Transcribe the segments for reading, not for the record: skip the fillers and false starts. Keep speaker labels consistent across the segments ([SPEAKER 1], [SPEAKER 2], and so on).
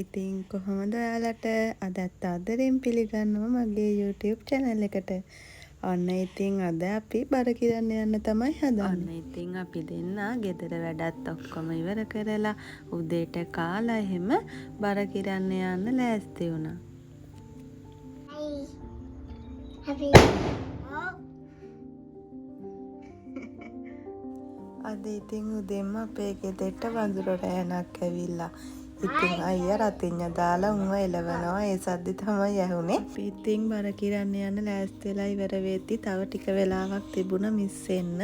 [SPEAKER 1] ඉතින් කොහොමද ඔයාලට අදත් ආදරෙන් පිළිගන්නවා මගේ YouTube channel එකට. ඔන්න ඉතින් අද අපි බර කිරන්න යන්න තමයි හදන්නේ. ඔන්න ඉතින් අපි දෙන්න ගෙදර වැඩත් ඔක්කොම ඉවර කරලා උදේට කාලා එහෙම බර කිරන්න යන්න ලෑස්ති වුණා. අද ඉතින් උදේම අපේ ගෙදරට වඳුර රෑනක් ඇවිල්ලා. ඉතින් අයියා රතිඤ්ඤ දාලා උන්ව එලවනවා. ඒ සද්දි තමයි ඇහුනේ. අපි ඉතින් බර කිරන්න යන්න ලෑස්ති වෙලා ඉවර වෙද්දි තව ටික වෙලාවක් තිබුණා මිස් වෙන්න.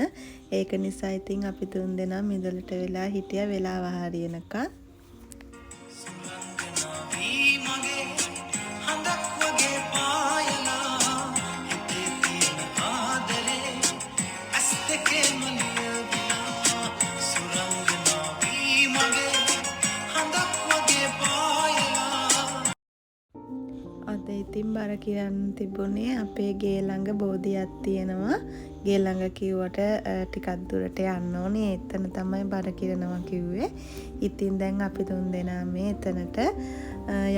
[SPEAKER 1] ඒක නිසා ඉතින් අපි තුන් දෙනා මිදලට වෙලා හිටියා වෙලාව හරියනකම්. ඉතින් බර කියන්න තිබුණේ අපේ ගේ ළඟ බෝධියක් තියෙනවා. ගේ ළඟ කිව්වට ටිකක් දුරට යන්න ඕනේ. එතන තමයි බර කිරනවා කිව්වේ. ඉතින් දැන් අපි තුන් දෙනා මේ එතනට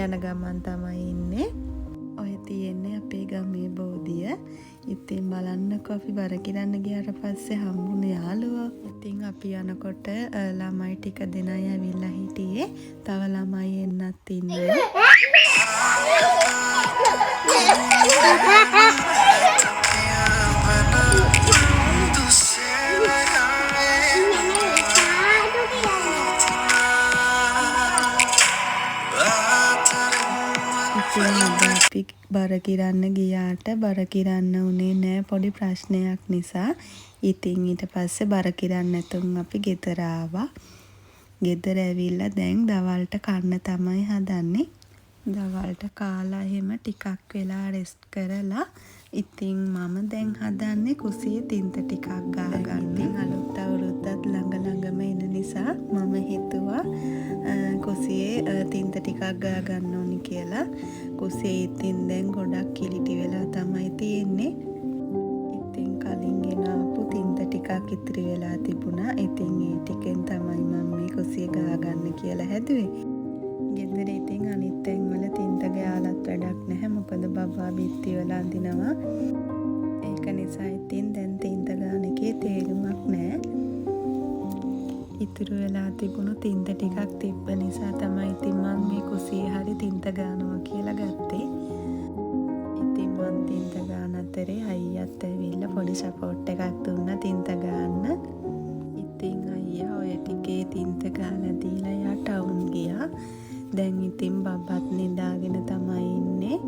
[SPEAKER 1] යන ගමන් තමයි ඉන්නේ. ඔය තියෙන්නේ අපේ ගමේ බෝධිය. ඉතින් බලන්නකෝ අපි බර කිරන්න ගියාට පස්සේ හම්බුන යාළුවෝ. ඉතින් අපි යනකොට ළමයි ටික දෙනයි ඇවිල්ලා හිටියේ. තව ළමයි එන්නත් ඉන්නවා. අපි බර කිරන්න ගියාට බර කිරන්න උනේ නෑ පොඩි ප්‍රශ්නයක් නිසා. ඉතින් ඊට පස්සේ බර කිරන්න නැතුන් අපි ගෙදර ආවා. ගෙදර ඇවිල්ලා දැන් දවල්ට කන්න තමයි හදන්නේ. දවල්ට කාලා එහෙම ටිකක් වෙලා රෙස්ට් කරලා ඉතින් මම දැන් හදන්නේ කුසියේ තින්ත ටිකක් ගාගන්න. අලුත් අවුරුද්දත් ළඟම එන නිසා මම හිතුවා කුසියේ තින්ත ටිකක් ගා ගන්න ඕනි කියලා. කුසියේ ඉතින් දැන් ගොඩක් කිලිටි වෙලා තමයි තියෙන්නේ. ඉතින් කලින් ගෙනාපු තින්ත ටිකක් ඉතිරි වෙලා තිබුණා. ඉතින් ඒ ටිකෙන් තමයි මම මේ කුසිය ගා ගන්න කියලා හැදුවේ. ගෙදර ඉතින් අනිත් තැන්වල තින්ත ගාලත් වැඩක් නැහැ. මොකද බබා බිත්ති වල අඳිනවා. ඒක නිසා ඉතින් දැන් තින්ත ගාන එකේ තේරුමක් නැහැ. ඉතුරු වෙලා තිබුණු තින්ත ටිකක් තිබ්බ නිසා තමයි ඉතින් මම මේ කුසියේ හරි තින්ත ගානවා කියලා ගත්තේ. ඉතින් මම තින්ත ගාන අතරේ අයියාත් ඇවිල්ලා පොඩි සපෝට් එකක් දුන්නා තින්ත ගාන්න. ඉතින් අයියා ඔය ටිකේ තින්ත ගාලා දීලා යා ටවුන් ගියා. දැන් ඉතින් බබාත් නිදාගෙන තමයි ඉන්නේ.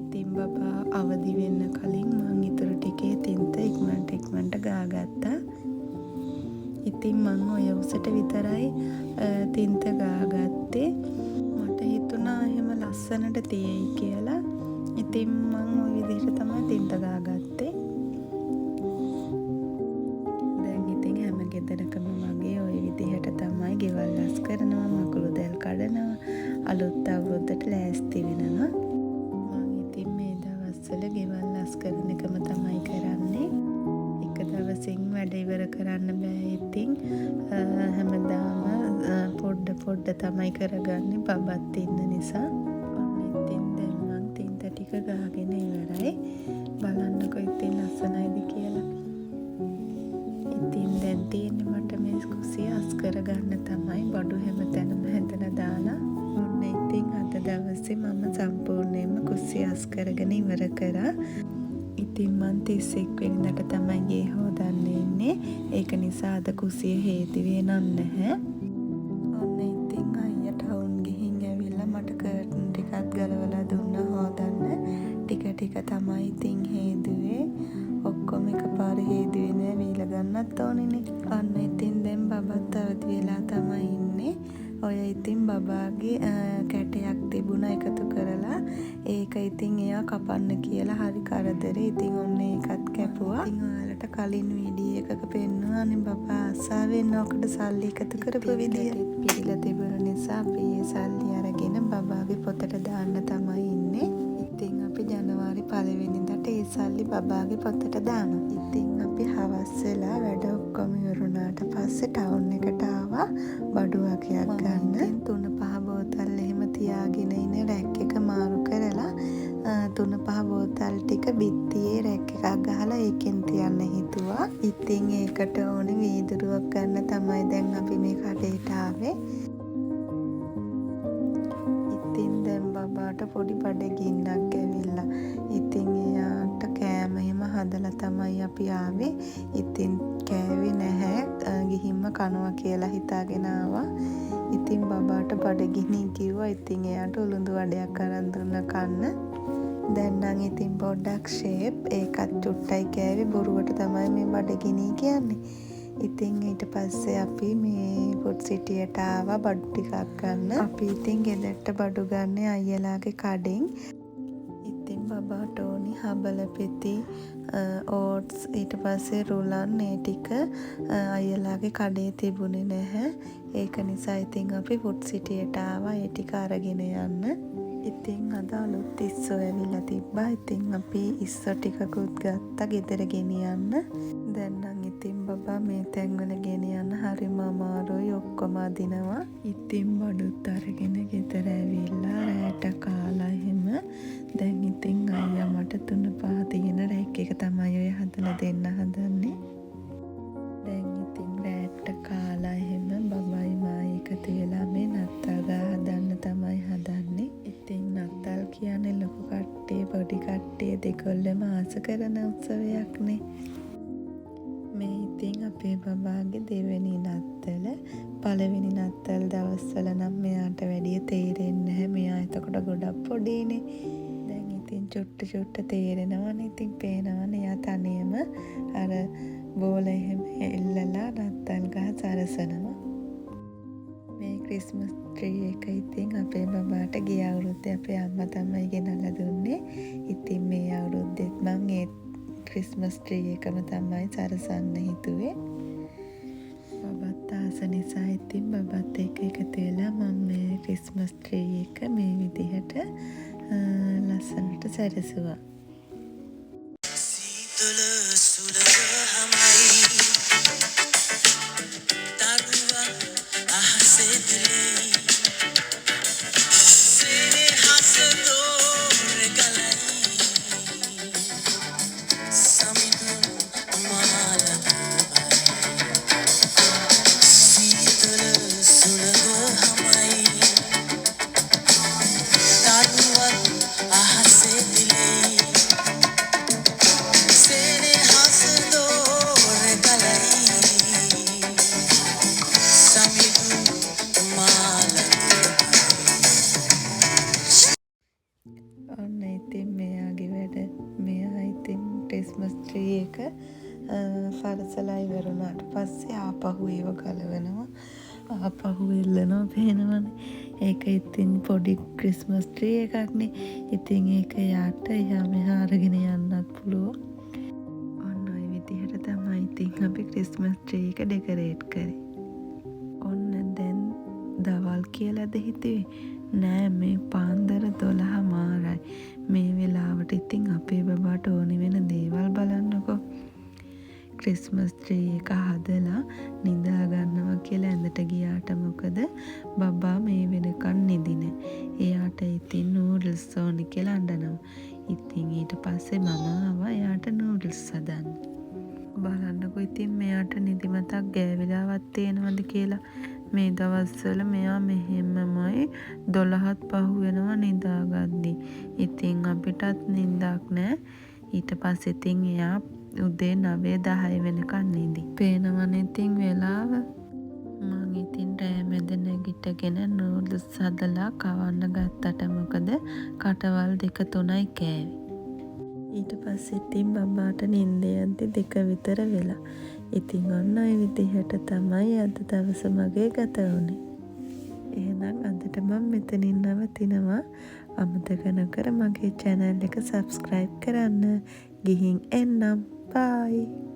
[SPEAKER 1] ඉතින් බබා අවදි වෙන්න කලින් මං ඊටර ටිකේ තින්ත ඉක්මනට ගාගත්තා. ඉතින් මං ඔය උසට විතරයි තින්ත ගාගත්තේ. මට හිතුණා එහෙම ලස්සනට තියෙයි කියලා. ඉතින් මං ওই විදිහට තමයි තින්ත ගාගත්තේ. දැන් ඉතින් හැම ගෙදරකම වගේ ওই විදිහට තමයි ගෙවල් ලස් කරනවා, මකුළු දැල් කඩනවා, අලුත් අවුරුද්දට ලෑස්ති වෙනවා. මම ඉතින් මේ දවස්වල ගෙවල් ලස් කරන එකම තමයි කරන්නේ. එක දවසින් වැඩ ඉවර කරන්න බෑ. ඉතින් හැමදාම පොඩ තමයි කරගන්නේ බබත් ඉන්න නිසා. ඔන්න ඉතින් දැන් මං තින්ත ටික ගාගෙන ඉවරයි. බලන්නකෝ ඉතින් ලස්සනයිද කියලා. ඉතින් දැන් තියෙන්නේ මට මේ කුසිය අස් කරගන්න තමයි. බඩු හැමතැනම හැදලා දාලා. ඔන්න ඉතින් අද දවසේ මම සම්පූර්ණයෙන්ම කුසිය අස් කරගෙන ඉවර කරා. ඉතින් මං 31 වෙනිදාට තමයි ගේ හොදන්න ඉන්නේ. ඒක නිසා අද කුසිය හේතුවේ නැහැ. ඔන්න ඉතින් අයියා ටවුන් ගිහින් ඇවිල්ලා මට කර්ටන් ටිකක් ගලවලා දුන්නා හොදන්න. ටික තමයි ඉතින් හේදුවේ. ඔක්කොම එකපාර හේදුවේ නෑ. වීල ගන්නත් ඕනේනේ. අන්න ඉතින් දැන් බබත් අවදි වෙලා තමයි ඉන්නේ. ඔය ඉතින් බබාගේ කැටයක් තිබුණා එකතු කරලා. ඒක ඉතින් එයා කපන්න කියලා හරි කරදරේ. ඉතින් ඔන්න ඒකත් කැපුවා. ඉතින් ඔයාලට කලින් වීඩියෝ එකක පෙන්නුවානේ බබා ආසාවෙන් ඔකට සල්ලි එකතු කරපු විදිය. පිළිලා තිබුණ නිසා අපි ඒ සල්ලි අරගෙන බබාගේ පොතට දාන්න තමයි ඉන්නේ. ඉතින් අපි ජනවාරි 1 වෙනිදාට ඒ සල්ලි බබාගේ පොතට දානවා. ඉතින් අපි හවස් වෙලා වැඩ ඔක්කොම ඉවරුණාට පස්සේ ටවුන් එකට ආවා බඩු වගයක් ගන්න. 3-5 බෝතල් එහෙම තියාගෙන ඉන රැක් එක මාරු කරලා 3-5 බෝතල් ටික බිත්තියේ රැක් එකක් ගහලා ඒකෙන් තියන්න හිතුවා. ඉතින් ඒකට ඕනේ වීදුරුවක් ගන්න තමයි දැන් අපි මේ කඩේට ආවේ. ඉතින් දැන් බබාට පොඩි බඩගින්නක් ඇවිල්ලා. ඉතින් එයාට කෑම එහෙම හදලා තමයි අපි ආවේ. ඉතින් කෑවේ නැහැ. ගිහින්ම කනවා කියලා හිතාගෙන ආවා. ඉතින් බබාට බඩගිනි කිව්වා. ඉතින් එයාට උළුඳු වඩයක් අරන් දුන්න කන්න. දැන් නම් ඉතින් පොඩ්ඩක් ෂේප්. ඒකත් චුට්ටයි කෑවේ. බොරුවට තමයි මේ බඩගිනි කියන්නේ. ඉතින් ඊට පස්සේ අපි මේ ෆුඩ් සිටියට ආවා බඩු ටිකක් ගන්න. අපි ඉතින් ගෙදරට බඩු ගන්න අයියලාගේ කඩෙන්. ඉතින් බබාට ඕනි හබල පෙති, ඕට්ස්, ඊට පස්සේ රුලන් ඒ ටික අයියලාගේ කඩේ තිබුණේ නැහැ. ඒක නිසා ඉතින් අපි ෆුඩ් සිටියට ආවා ඒ ටික අරගෙන යන්න. ඉතින් අද අලුත් ඉස්සෝ ඇවිල්ලා තිබ්බා. ඉතින් අපි ඉස්සෝ ටිකකුත් ගත්තා ගෙදර ගෙනියන්න. දැන් නම් ඉතින් බබා මේ තැන්වල ගෙනියන්න හරිම අමාරුයි. ඔක්කොම අදිනවා. ඉතින් බඩුත් අරගෙන ගෙදර ඇවිල්ලා රෑට කාලා එහෙම. දැන් ඉතින් අයියා මට 3-5 තියෙන රැක් එක තමයි ඔය හදලා දෙන්න හදන්නේ. දැන් ඉතින් රෑට කාලා එහෙම බබයි මායි එකතු වෙලා මේ නත්තල් ගහ හදන්න තමයි හදන්නේ. ඉතින් නත්තල් කියන්නේ ලොකු කට්ටිය පොඩි කට්ටිය දෙකොල්ලම ආස කරන උත්සවයක්නේ. මේ ඉතින් අපේ බබාගේ දෙවෙනි නත්තල. පළවෙනි නත්තල් දවස්වල නම් මෙයාට වැඩිය තේරෙන්නේ නැහැ. මෙයා එතකොට ගොඩක් පොඩිනේ. දැන් ඉතින් චුට්ට තේරෙනවනේ. ඉතින් පේනවනේ එයා තනියම අර බෝල එහෙම එල්ලලා නත්තල් ගහ සරසනවා. මේ ක්‍රිස්මස් ට්‍රී එක ඉතින් අපේ බබාට ගිය අවුරුද්දේ අපේ අම්මා තමයි ගෙනල්ලා දුන්නේ. ඉතින් මේ අවුරුද්දෙත් මම ඒ ක්‍රිස්මස් ට්‍රී එකම තමයි සරසන්න හිතුවේ. බබත් ආස නිසා ඉතින් බබත් එක්ක එකතු වෙලා මම මේ ක්‍රිස්මස් ට්‍රී එක මේ විදිහට ලස්සනට සැරසුවා. ඔන්න ඉතින් මෙයාගේ වැඩ. මෙයා ඉතින් ක්‍රිස්මස් ට්‍රී එක සරසලා ඉවරුණාට පස්සේ ආපහු ඒව ගලවනවා. ආපහු එල්ලනවා පේනවනේ. ඒක ඉතින් පොඩි ක්‍රිස්මස් ට්‍රී එකක්නේ. ඉතින් ඒක යාට එහා මෙහා අරගෙන යන්නත් පුළුවන්. ඔන්න ඔය විදිහට තමයි ඉතින් අපි ක්‍රිස්මස් ට්‍රී එක ඩෙකරේට් කරේ. ඔන්න දැන් දවල් කියලාද හිතුවේ? නෑ, මේ පාන්දර 12 මාරයි. මේ වෙලාවට ඉතින් අපේ බබාට ඕනි වෙන දේවල් බලන්නකෝ. ක්‍රිස්මස් ට්‍රී එක හදලා නිදා ගන්නවා කියලා ඇඳට ගියාට මොකද බබා මේ වෙනකන් නිදිනේ. එයාට ඉතින් නූඩල්ස් ඕනි කියලා අඬනවා. ඉතින් ඊට පස්සේ මම ආවා එයාට නූඩල්ස් හදන්න. බලන්නකෝ ඉතින් මෙයාට නිදිමතක් ගෑවිලාවත් තියෙනවද කියලා. මේ දවස්වල මෙයා මෙහෙමමයි 12ත් පහු වෙනවා නිදාගද්දි. ඉතින් අපිටත් නිින්දක් නෑ. ඊට පස්සේ ඉතින් එයා උදේ 9-10 වෙනකන් නිදි. පේනවනේ ඉතින් වෙලාව. මං ඉතින් රෑ මැද නැගිටගෙන නූඩල්ස් හදලා කවන්න ගත්තට මොකද කටවල් 2-3යි කෑවේ. ඊට පස්සේ ඉතින් බබාට නිින්ද යද්දි 2 විතර වෙලා. ඉතින් ඔන්න ඔය විදිහට තමයි අද දවස මගේ ගත වුනේ. එහෙනම් අදට මම මෙතනින් නවතිනවා. අමතක නොකර මගේ channel එක subscribe කරන්න. ගිහින් එන්නම්. bye.